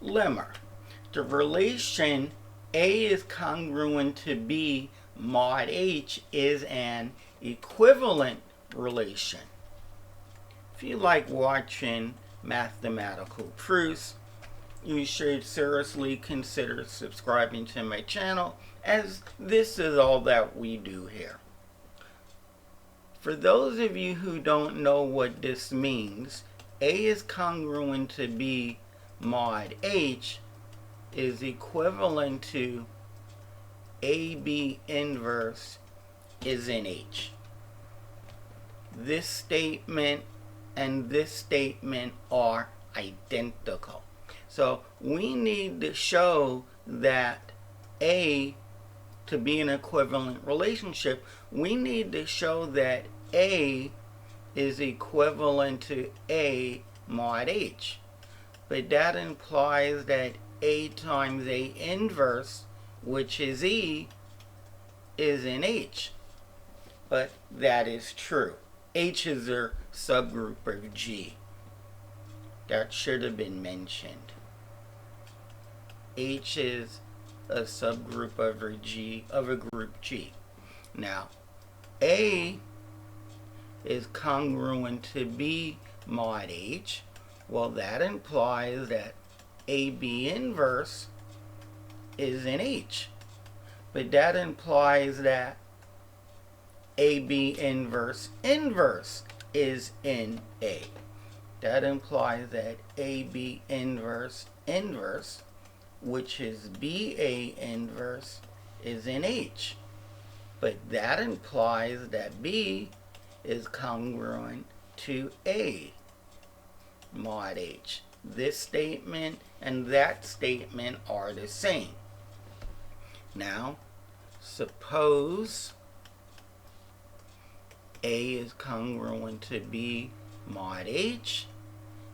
lemma. The relation A is congruent to B mod H is an equivalent relation. If you like watching mathematical proofs, you should seriously consider subscribing to my channel, as this is all that we do here. For those of you who don't know what this means, A is congruent to B mod H is equivalent to AB inverse is in H. This statement and this statement are identical. So we need to show that A, to be an equivalent relationship, we need to show that A is equivalent to A mod H. But that implies that A times A inverse, which is E, is in H. But that is true. H is a subgroup of G. That should have been mentioned. H is a subgroup of a group G. Now, A is congruent to B mod H. Well, that implies that AB inverse is in H. But that implies that AB inverse is in A. That implies that AB inverse, which is BA inverse, is in H. But that implies that B is congruent to A mod H. This statement and that statement are the same. Now, suppose A is congruent to B mod H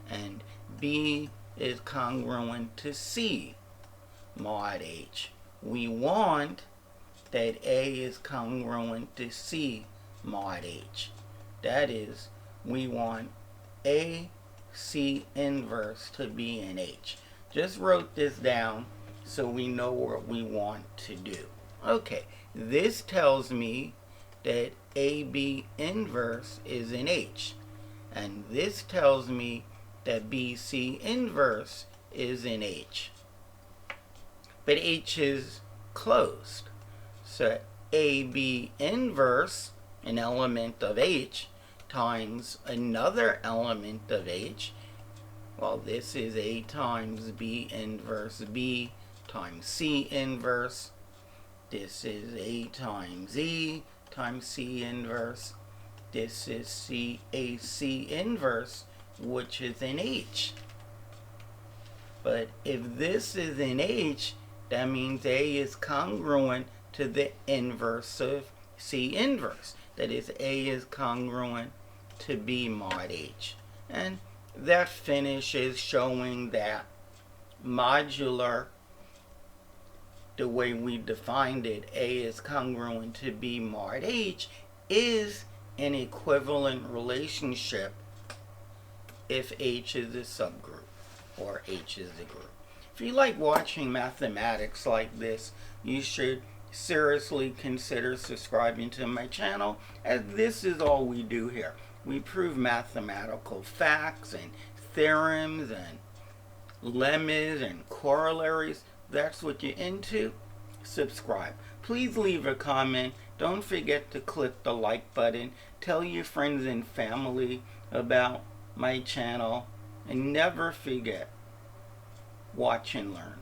and B is congruent to C mod H. We want that A is congruent to C mod H. That is, we want A C inverse to be in H. Just wrote this down so we know what we want to do. Okay, this tells me that AB inverse is in H. And this tells me that BC inverse is in H. But H is closed. So AB inverse, an element of H, times another element of H. Well, this is A times B inverse B times C inverse. This is A times E times C inverse. This is C inverse, which is in H. But if this is in H, that means A is congruent to the inverse of C inverse. That is, A is congruent to B mod H. And that finishes showing that modular, the way we defined it, A is congruent to B mod H, is an equivalent relationship if H is a subgroup or H is a group. If you like watching mathematics like this, you should seriously consider subscribing to my channel, as this is all we do here. We prove mathematical facts and theorems and lemmas and corollaries. That's what you're into? Subscribe. Please leave a comment. Don't forget to click the like button. Tell your friends and family about my channel. And never forget, watch and learn.